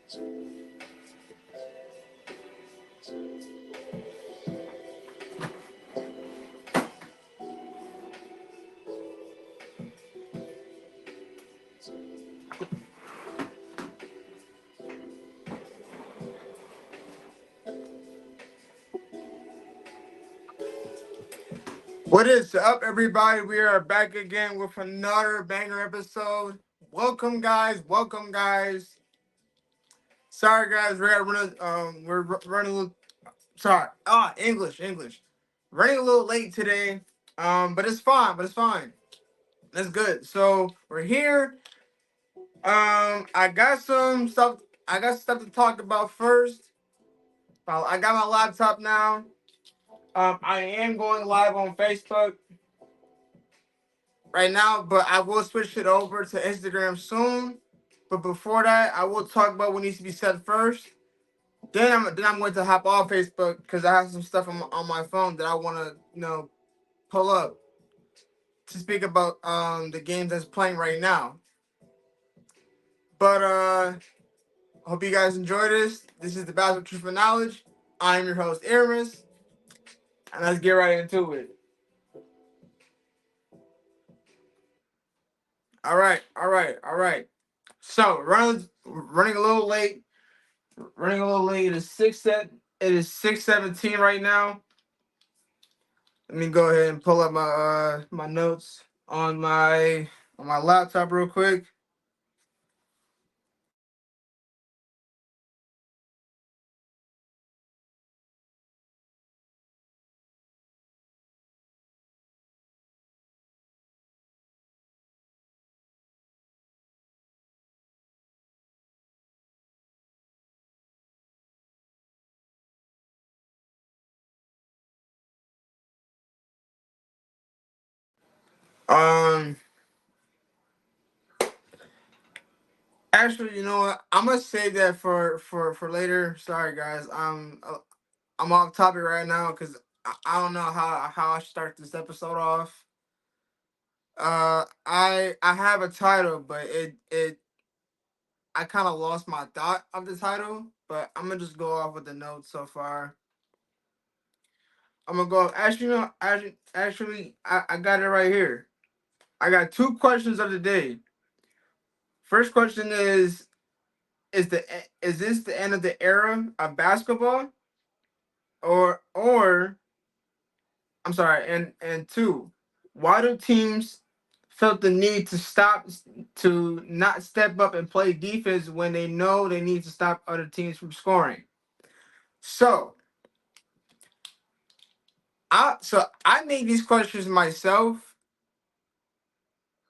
What is up, everybody? We are back again with another banger episode. Welcome, guys. Welcome, guys. Sorry, guys. We're running a little. Sorry. English. Running a little late today. But it's fine. That's good. So we're here. I got some stuff. I got stuff to talk about first. I got my laptop now. I am going live on Facebook right now, but I will switch it over to Instagram soon. But before that, I will talk about what needs to be said first. Then I'm going to hop off Facebook because I have some stuff on my phone that I want to pull up to speak about the games that's playing right now. But hope you guys enjoy this. This is the Basketball Truth and Knowledge. I'm your host Aramis, and let's get right into it. All right. So running a little late. Running a little late. It is 6:17 right now. Let me go ahead and pull up my notes on my laptop real quick. Um, Actually, you know what? I'm gonna save that for later. Sorry, guys. I'm off topic right now because I don't know how I should start this episode off. I have a title, but it I kind of lost my thought of the title, but I'm gonna just go off with the notes so far. I'm gonna go. I got it right here. I got two questions of the day. First question is this the end of the era of basketball, or I'm sorry, and two, why do teams felt the need to not step up and play defense when they know they need to stop other teams from scoring? So I made these questions myself.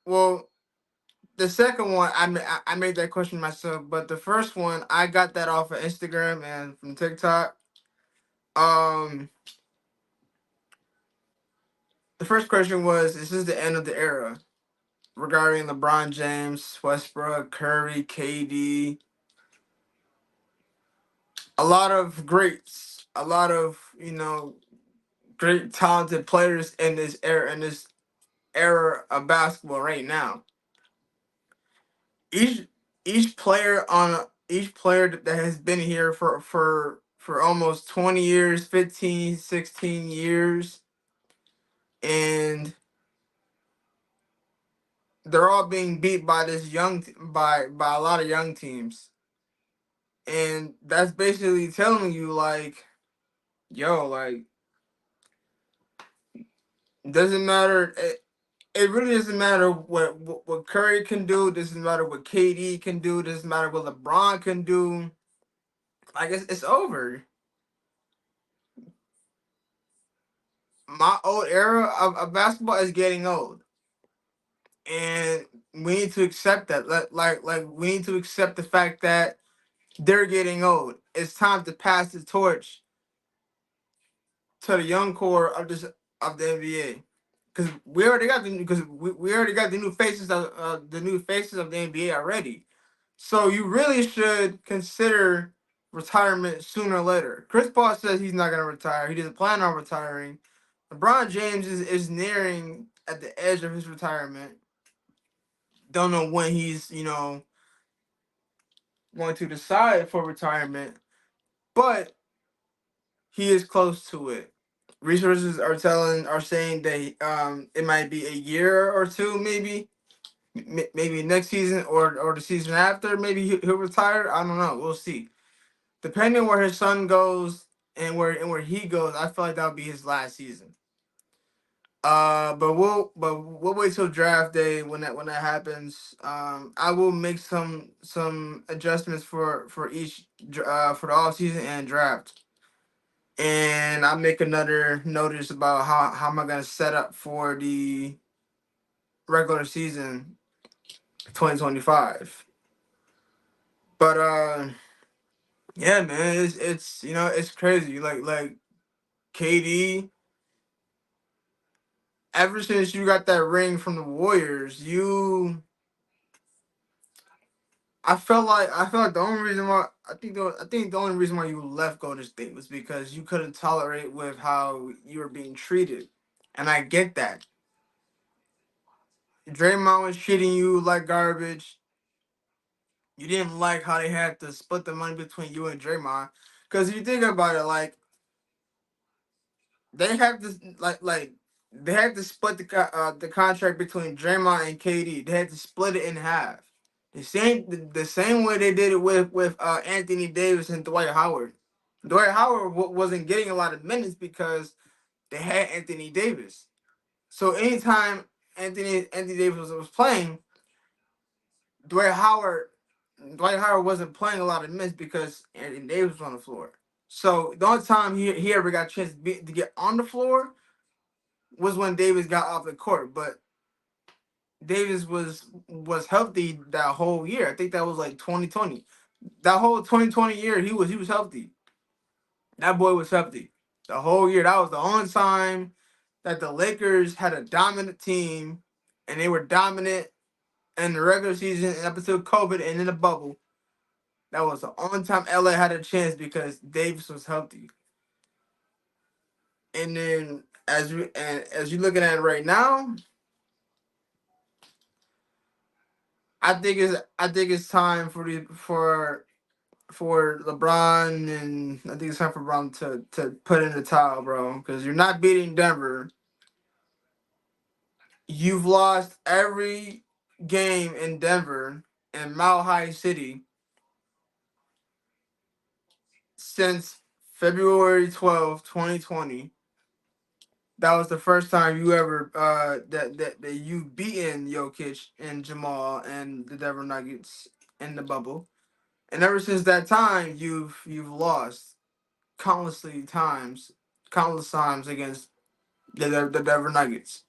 Well, the second one I made that question myself, but the first one I got that off of Instagram and from TikTok. Um, the first question was, "Is this the end of the era?" Regarding LeBron James, Westbrook, Curry, KD, a lot of greats, a lot of great talented players in this era of basketball right now. Each each player that has been here for almost 20 years, 15, 16 years, and they're all being beat by by a lot of young teams. And that's basically telling you, like, yo, like, doesn't matter. It really doesn't matter what Curry can do. It doesn't matter what KD can do. It doesn't matter what LeBron can do. Like, it's over. My old era of basketball is getting old, and we need to accept that. Like we need to accept the fact that they're getting old. It's time to pass the torch to the young core of the NBA. Because we already got the new faces of the NBA already. So you really should consider retirement sooner or later. Chris Paul says he's not gonna retire. He doesn't plan on retiring. LeBron James is nearing at the edge of his retirement. Don't know when he's going to decide for retirement, but he is close to it. Resources are saying that it might be a year or two, maybe next season or the season after. Maybe he'll retire. I don't know. We'll see. Depending on where his son goes and where he goes, I feel like that'll be his last season. But we'll wait till draft day when that happens. I will make some adjustments for each for the off season and draft, and I'll make another notice about how am I gonna set up for the regular season 2025. But yeah, man, it's it's crazy. Like KD, ever since you got that ring from the Warriors, I felt like the only reason why I think the only reason why you left Golden State was because you couldn't tolerate with how you were being treated, and I get that. Draymond was treating you like garbage. You didn't like how they had to split the money between you and Draymond, because if you think about it, they have to like they had to split the contract between Draymond and KD. They had to split it in half. The same way they did it with Anthony Davis and Dwight Howard. Dwight Howard wasn't getting a lot of minutes because they had Anthony Davis. So anytime Anthony Davis was playing, Dwight Howard Dwight Howard wasn't playing a lot of minutes because Anthony Davis was on the floor. So the only time he ever got a chance to get on the floor was when Davis got off the court. But Davis was healthy that whole year. I think that was like 2020. That whole 2020 year, he was healthy. That boy was healthy the whole year. That was the only time that the Lakers had a dominant team, and they were dominant in the regular season and up until COVID and in the bubble. That was the only time LA had a chance because Davis was healthy. And then as you're looking at it right now, I think it's time for LeBron, and I think it's time for LeBron to put in the towel, bro, because you're not beating Denver. You've lost every game in Denver and Mile High City since February 12th, 2020. That was the first time you ever that you beaten Jokic and Jamal and the Denver Nuggets in the bubble. And ever since that time, you've lost countless times against the Denver Nuggets.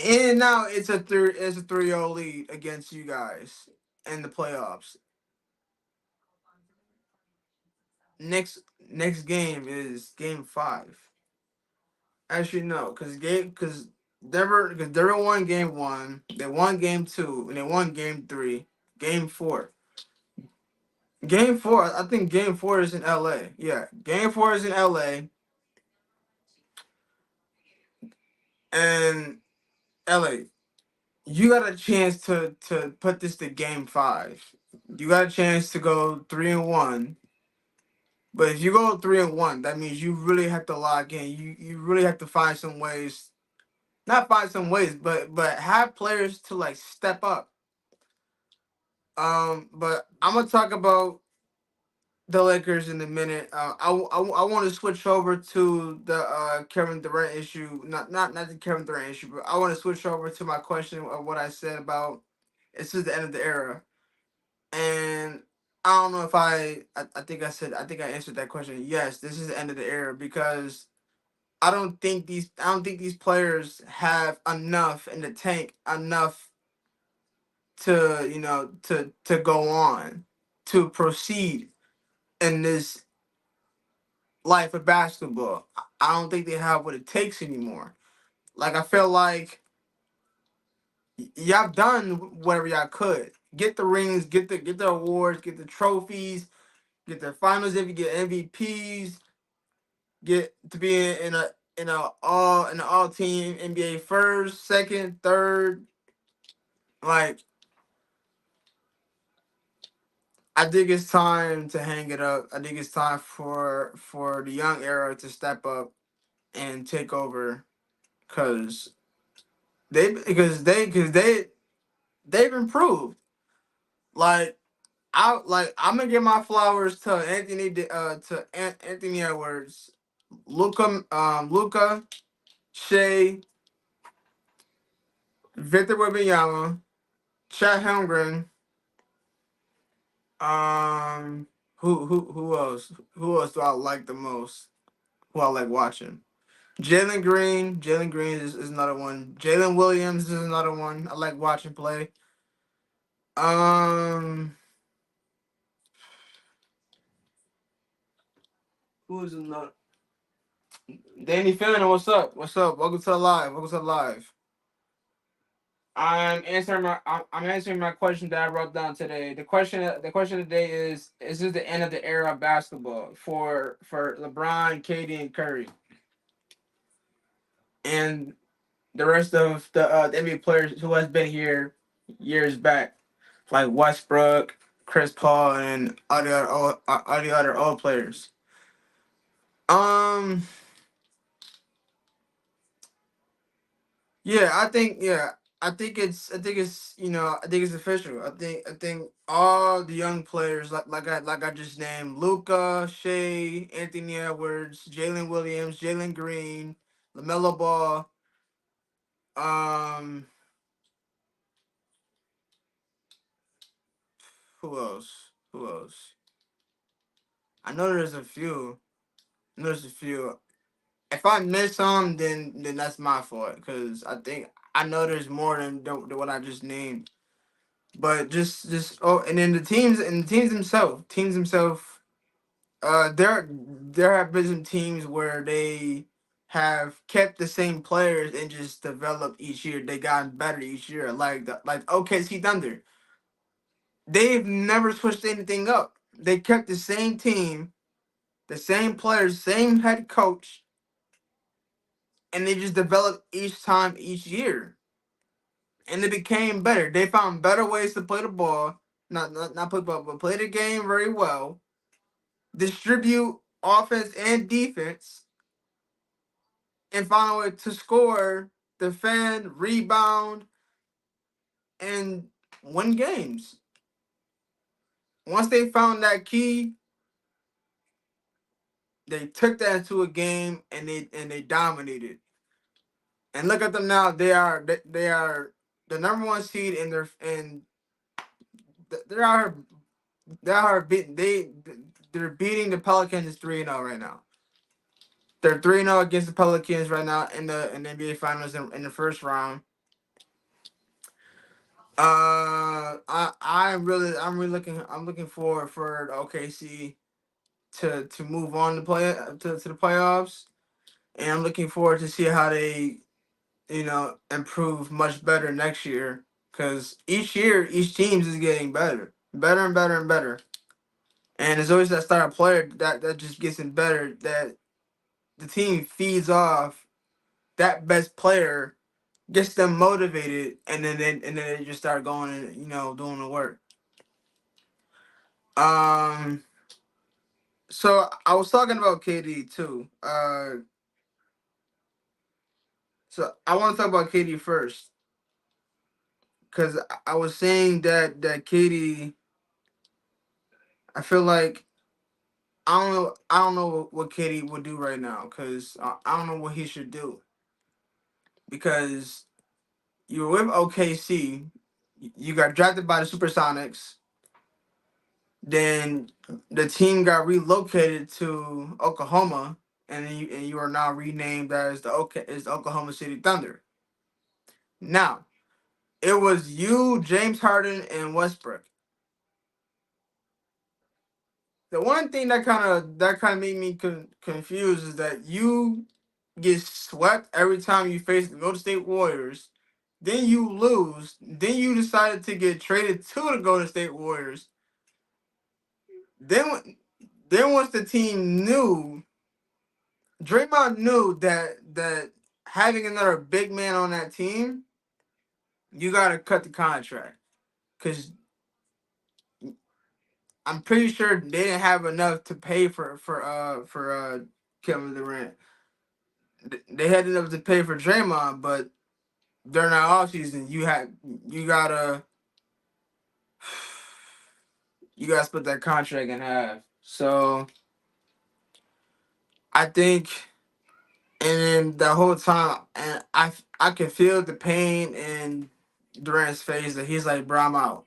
And now it's a 3-0 lead against you guys in the playoffs. Next game is game 5. Actually, no, because Denver won game 1, they won game 2, and they won game 3, game 4. Game 4, I think game 4 is in LA. Yeah, game 4 is in LA, and LA, you got a chance to put this to game 5. You got a chance to go 3-1. But if you go 3-1, that means you really have to lock in. You really have to find some ways, not find some ways, but have players to like step up. But I'm gonna talk about the Lakers in a minute. I want to switch over to the Kevin Durant issue. Not the Kevin Durant issue, but I want to switch over to my question of what I said about it's just the end of the era. And I don't know if I think I answered that question. Yes, this is the end of the era because I don't think these players have enough in the tank, enough to to go on, to proceed in this life of basketball. I don't think they have what it takes anymore. Like I feel like y'all done whatever y'all could. Get the rings, get the awards, get the trophies, get the finals if you get MVPs, get to be in an all team NBA first, second, third. Like I think it's time to hang it up. I think it's time for the young era to step up and take over, cause they've improved. Like I'm gonna give my flowers to Anthony Edwards, Luca, Shea, Victor Wembanyama, Chet Holmgren. Who else? Who else do I like the most? Who I like watching? Jalen Green. Jalen Green is another one. Jalen Williams is another one I like watching play. Um, who's another? Danny Finnan, what's up? What's up? Welcome to the live. Welcome to the live. I'm answering my question that I wrote down today. The question today is this the end of the era of basketball for LeBron, KD, and Curry, and the rest of the NBA players who has been here years back, like Westbrook, Chris Paul, and all the other old players. Um, I think it's I think it's official. I think all the young players like I just named Luca, Shea, Anthony Edwards, Jalen Williams, Jalen Green, LaMelo Ball. Um, who else? Who else? I know there's a few. There's a few. If I miss some, then that's my fault. Cause I know there's more than what I just named. But and then the teams themselves. There have been some teams where they have kept the same players and just developed each year. They gotten better each year. Like OKC Thunder. They've never switched anything up. They kept the same team, the same players, same head coach, and they just developed each time, each year, and they became better. They found better ways to play the ball, not play ball, but play the game very well, distribute offense and defense, and find a way to score, defend, rebound, and win games. Once they found that key, they took that into a game and they dominated. And look at them now. They are the number one seed in their and they are they are beat they're beating the Pelicans 3-0 right now. They're 3-0 against the Pelicans right now in the NBA Finals in the first round. I'm looking forward for the OKC to move on to the playoffs, and I'm looking forward to see how they improve much better next year. Because each year, each team is getting better, better and better and better. And there's always that star player that just gets in better. That the team feeds off that best player, gets them motivated, and then they just start going and doing the work. Um, so I was talking about KD too. So I want to talk about KD first because I was saying that KD. I feel like I don't know what KD would do right now because I don't know what he should do because you were with OKC, you got drafted by the Supersonics, then the team got relocated to Oklahoma, and you are now renamed as the Oklahoma City Thunder. Now it was you, James Harden, and Westbrook. The one thing that kind of made me confused is that you get swept every time you face the Golden State Warriors. Then you lose. Then you decided to get traded to the Golden State Warriors. Then, then once the team knew, Draymond knew that having another big man on that team, you got to cut the contract because I'm pretty sure they didn't have enough to pay for Kevin Durant. They had enough to pay for Draymond, but during that offseason, you gotta you gotta split that contract in half. So I think, and then the whole time, and I can feel the pain in Durant's face that he's like, bro, I'm out.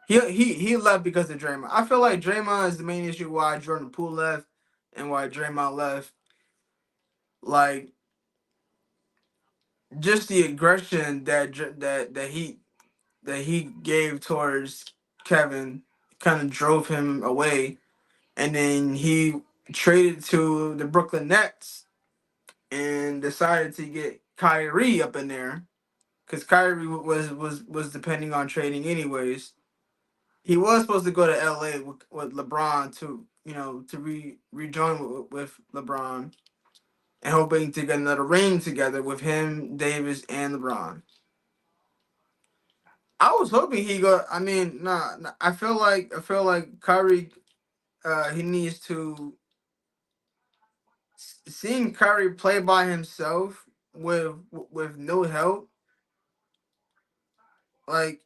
He left because of Draymond. I feel like Draymond is the main issue why Jordan Poole left and why Draymond left. Like just the aggression that he gave towards Kevin kind of drove him away, and then he traded to the Brooklyn Nets and decided to get Kyrie up in there because Kyrie was depending on trading anyways. He was supposed to go to LA with LeBron to rejoin with LeBron and hoping to get another ring together with him, Davis, and LeBron. I was hoping he go. I mean, nah. I feel like Kyrie. He needs to seeing Kyrie play by himself with no help. Like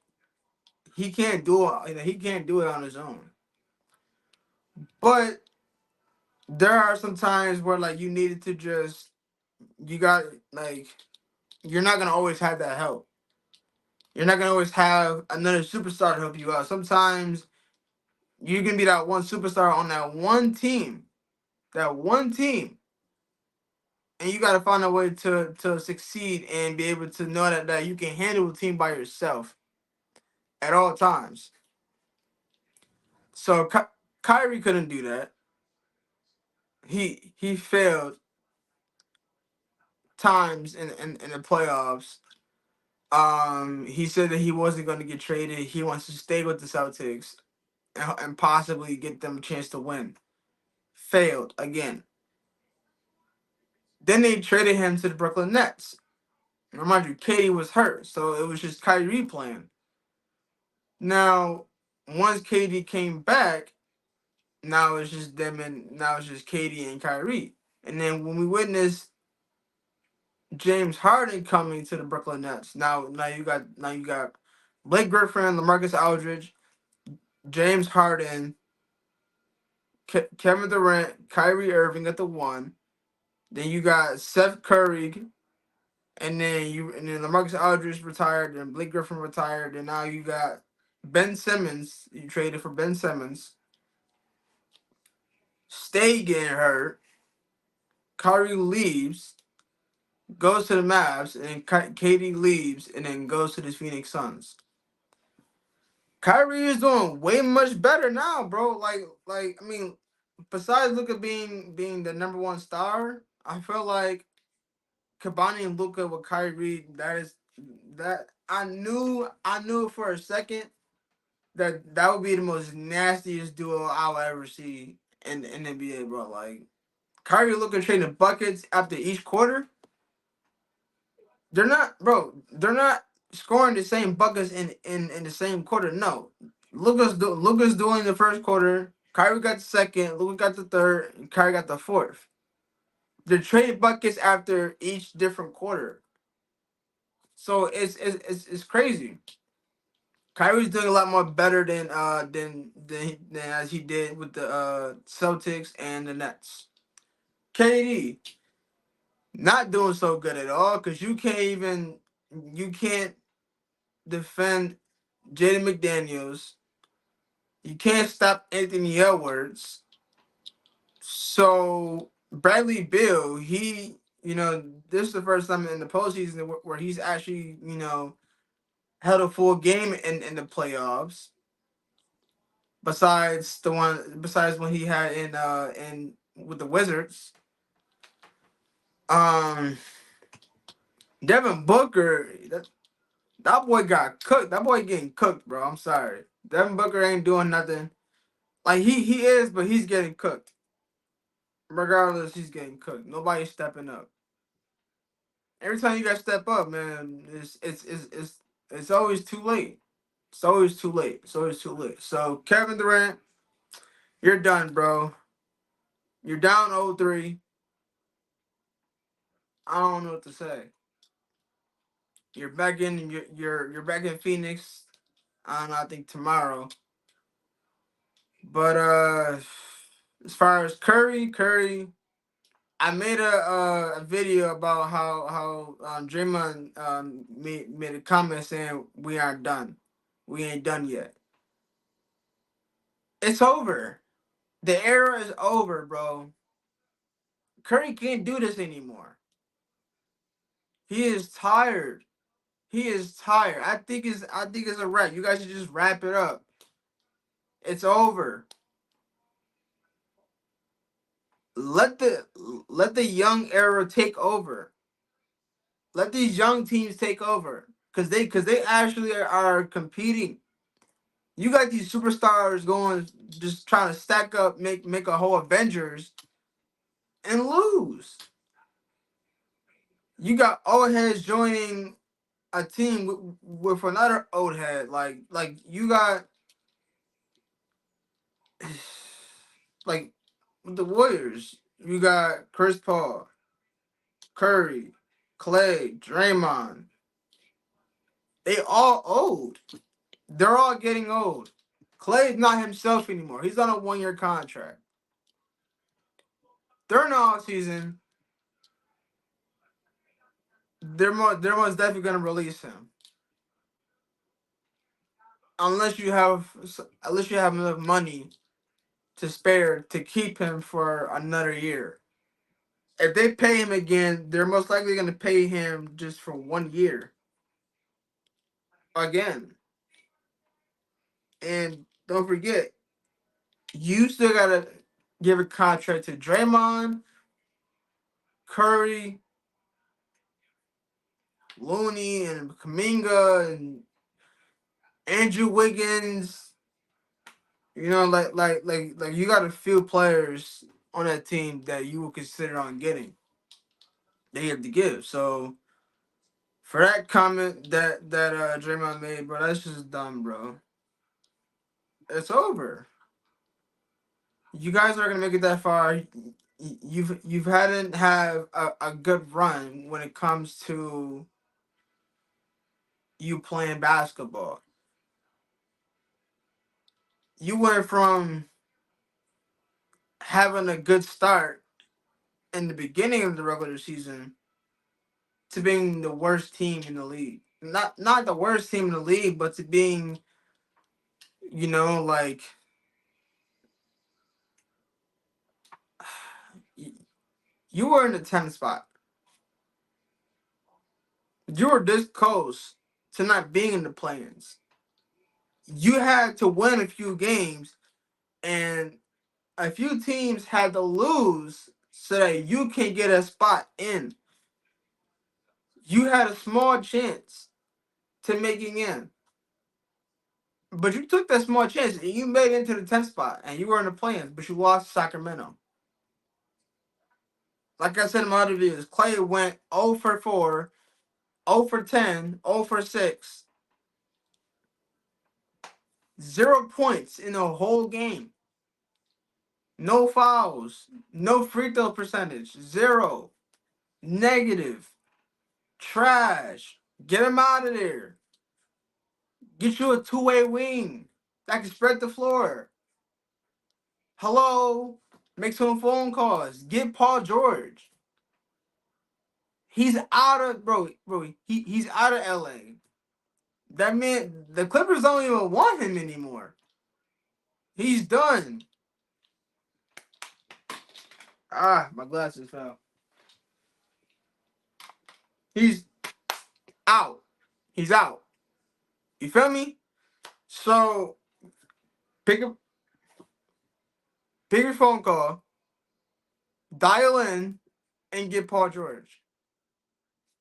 he can't do it. He can't do it on his own. But there are some times where like you needed to just you got like you're not gonna always have that help. You're not gonna always have another superstar to help you out. Sometimes you can be that one superstar on that one team, and you got to find a way to succeed and be able to know that you can handle a team by yourself at all times. So Kyrie couldn't do that. He failed times in the playoffs. He said that he wasn't going to get traded. He wants to stay with the Celtics and possibly get them a chance to win. Failed again. Then they traded him to the Brooklyn Nets. Remind you, Katie was hurt, so it was just Kyrie playing. Now, once Katie came back, now it's just Katie and Kyrie. And then when we witnessed James Harden coming to the Brooklyn Nets, now you got Blake Griffin, LaMarcus Aldridge, James Harden, Kevin Durant, Kyrie Irving at the one. Then you got Seth Curry, and then LaMarcus Aldridge retired, and Blake Griffin retired, and now you got Ben Simmons. You traded for Ben Simmons. Stay getting hurt. Kyrie leaves, goes to the Mavs, and Katie leaves, and then goes to the Phoenix Suns. Kyrie is doing way much better now, bro. Like I mean, besides Luka being the number one star, I feel like combining Luka with Kyrie, that I knew for a second that would be the most nastiest duo I'll ever see in the NBA, bro. Like Kyrie Luka trading buckets after each quarter. They're not scoring the same buckets in the same quarter. No. Luka's doing the first quarter. Kyrie got the second. Luka got the third. And Kyrie got the fourth. They're trading buckets after each different quarter. So it's crazy. Kyrie's doing a lot more better than as he did with the Celtics and the Nets. KD not doing so good at all because you can't defend Jaden McDaniels. You can't stop Anthony Edwards. So Bradley Beal, this is the first time in the postseason where he's actually, held a full game in the playoffs. Besides when he had in with the Wizards. Um, Devin Booker, that boy got cooked. That boy getting cooked, bro. I'm sorry. Devin Booker ain't doing nothing. Like he is, but he's getting cooked. Regardless, he's getting cooked. Nobody's stepping up. Every time you guys step up, man, it's always too late. It's always too late. It's always too late. So Kevin Durant, you're done, bro. You're down 0-3. I don't know what to say. You're back in Phoenix. I don't know, I think tomorrow. But as far as Curry, I made a video about how Draymond made a comment saying we aren't done. We ain't done yet. It's over. The era is over, bro. Curry can't do this anymore. He is tired. He is tired. I think it's a wrap. You guys should just wrap it up. It's over. Let the let the young era take over. Let these young teams take over. Cause they actually are competing. You got these superstars going just trying to stack up, make a whole Avengers and lose. You got old heads joining a team with another old head. Like you got like with the Warriors. You got Chris Paul, Curry, Clay, Draymond. They all old. They're all getting old. Clay's not himself anymore. He's on a 1 year contract. During the off season, they're most definitely gonna release him. Unless you have enough money to spare to keep him for another year. If they pay him again, they're most likely gonna pay him just for 1 year. Again. And don't forget, you still gotta give a contract to Draymond, Curry, Looney, and Kaminga, and Andrew Wiggins. You know, like you got a few players on that team that you would consider on getting. They have to give. So for that comment that Draymond made, bro, that's just dumb, bro. It's over. You guys are gonna make it that far. You've hadn't have a good run when it comes to you playing basketball. You went from having a good start in the beginning of the regular season to being the worst team in the league. Not the worst team in the league, but to being, like you were in the 10th spot. You were this close to not being in the play-ins. You had to win a few games, and a few teams had to lose so that you can get a spot in. You had a small chance to making in. But you took that small chance and you made it into the 10th spot and you were in the plans, but you lost to Sacramento. Like I said in my other videos, Clay went 0 for 4, 0 for 10, 0 for 6. 0 points in the whole game. No fouls. No free throw percentage. 0. Negative. Trash. Get him out of there. Get you a two-way wing that can spread the floor. Hello? Make some phone calls. Get Paul George. He's out of he's out of LA. That man, the Clippers don't even want him anymore. He's done. Ah, my glasses fell. He's out. He's out. You feel me? So pick up pick your phone call, dial in, and get Paul George.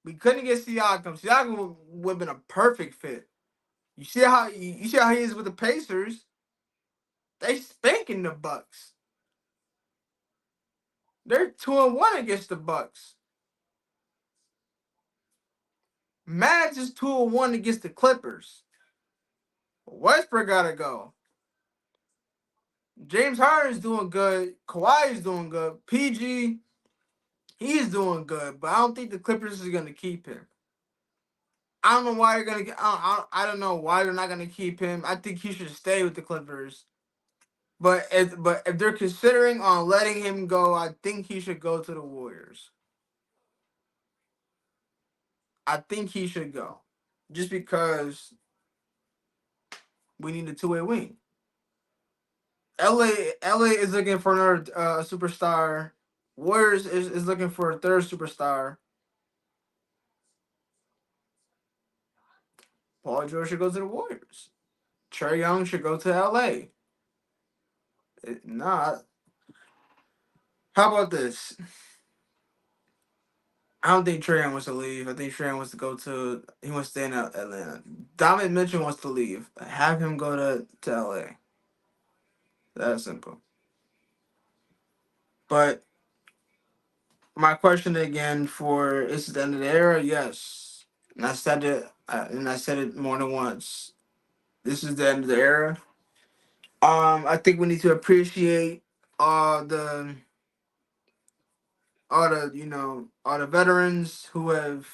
We couldn't get Siakam. Siakam would have been a perfect fit. You see how he is with the Pacers? They spanking the Bucks. They're 2-1 against the Bucks. Mavs is 2-1 against the Clippers. Westbrook gotta go. James Harden's doing good. Kawhi's doing good. PG, he's doing good, but I don't think the Clippers is gonna keep him. I don't know why they're gonna. I don't know why they're not gonna keep him. I think he should stay with the Clippers. But if they're considering on letting him go, I think he should go to the Warriors. I think he should go, just because we need a two-way wing. LA is looking for another superstar. Warriors is looking for a third superstar. Paul George should go to the Warriors. Trae Young should go to LA. Nah. How about this? I don't think Trae Young wants to leave. I think Trae Young wants to go to. He wants to stay in Atlanta. Donovan Mitchell wants to leave. Have him go to LA. That's simple. But my question again for is it the end of the era? Yes, and I said it. And I said it more than once. This is the end of the era. I think we need to appreciate all the all the veterans who have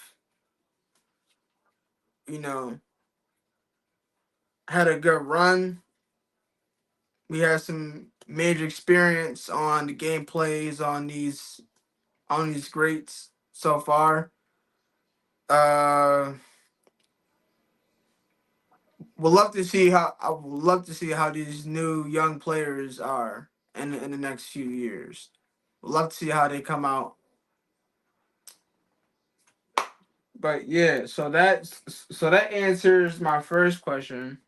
you know had a good run. We had some major experience on the gameplays on these greats so far. Uh, would love to see how I would love to see how these new young players are in the next few years. Would love to see how they come out. But yeah, so that answers my first question.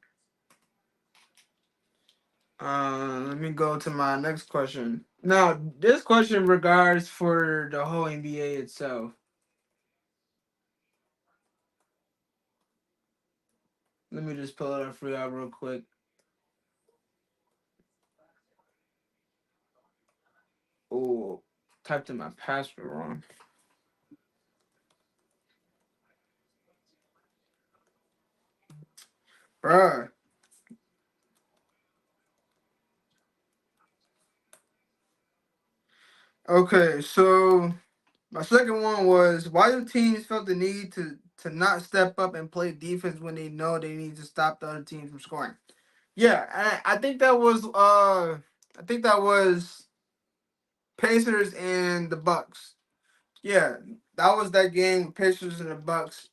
Let me go to my next question. Now, this question regards for the whole NBA itself. Let me just pull it up for y'all real quick. Oh, typed in my password wrong. Bruh. Okay, so my second one was why do teams felt the need to not step up and play defense when they know they need to stop the other team from scoring? Yeah, I think that was Pacers and the Bucks. Yeah, that was that game with Pacers and the Bucks.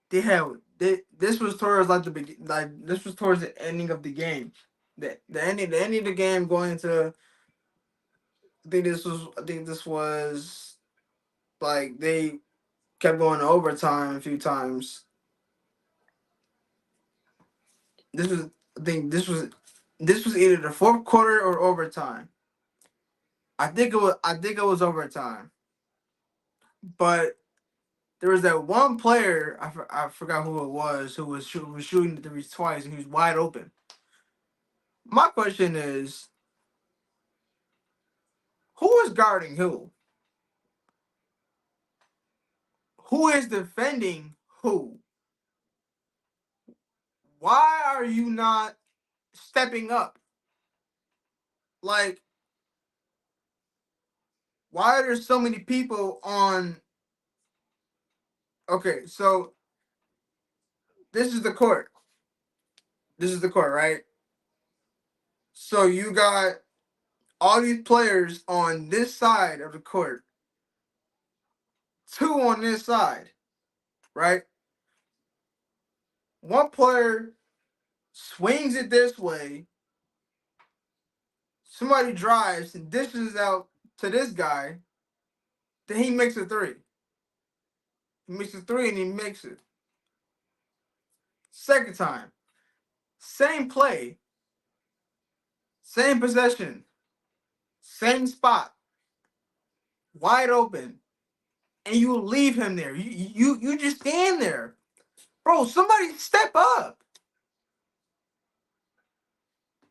This was towards this was towards the ending of the game. The ending of the game going to I think this was like they kept going to overtime a few times. This was I think this was either the fourth quarter or overtime. I think it was overtime. But there was that one player I forgot who it was who was shooting the threes twice and he was wide open. My question is, who is guarding who? Who is defending who? Why are you not stepping up? Like, why are there so many people on? Okay, so this is the court. This is the court, right? So you got all these players on this side of the court, two on this side, right? One player swings it this way, somebody drives and dishes out to this guy, then he makes a three. He makes a three and he makes it. Second time, same play, same possession, same spot, wide open, and you leave him there. You just stand there, bro. Somebody step up.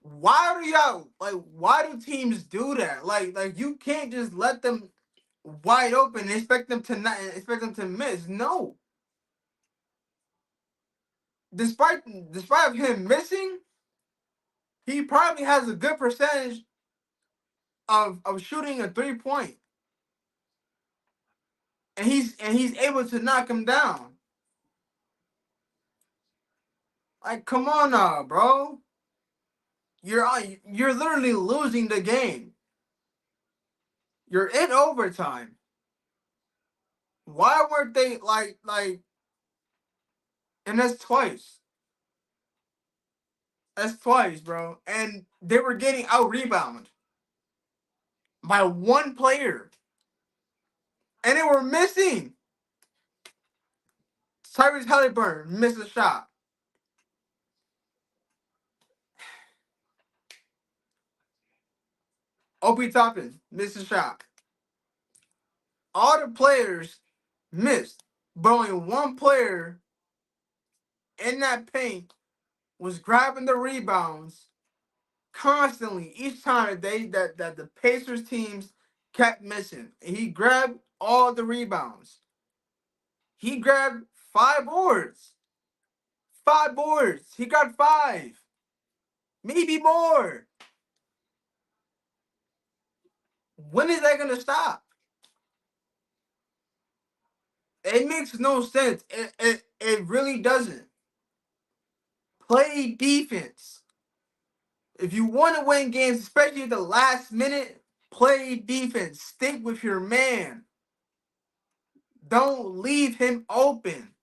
Why do y'all Why do teams do that? Like you can't just let them wide open and expect them to not expect them to miss. No. despite despite of him missing, he probably has a good percentage of shooting a 3 point, and he's able to knock him down. Like, come on now, bro. You're literally losing the game. You're in overtime. Why weren't they like? And that's twice. That's twice, bro. And they were getting out rebounded by one player, and they were missing. Tyrese Halliburton missed a shot. Obi Toppin missed a shot. All the players missed, but only one player in that paint was grabbing the rebounds constantly each time that the Pacers teams kept missing. And he grabbed all the rebounds. He grabbed 5 boards. 5 boards. He got 5. Maybe more. When is that gonna stop? It makes no sense. It really doesn't. Play defense. If you want to win games, especially at the last minute, play defense. Stick with your man. Don't leave him open.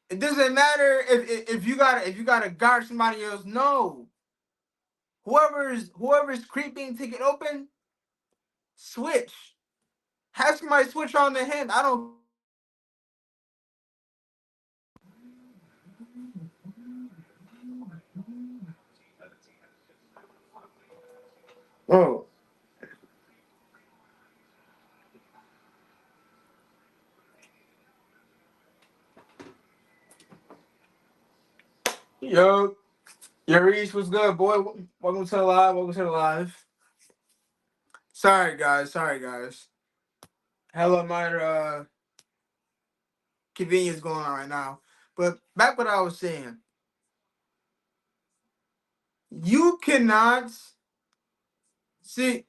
It doesn't matter if you gotta guard somebody else. No. Whoever's creeping to get open, switch. Have somebody switch on to him. I don't. Oh, yo, Reese, what's good, boy? Welcome to the live. Welcome to the live. Sorry, guys. Sorry, guys. Hello, minor convenience going on right now. But back what I was saying. You cannot see.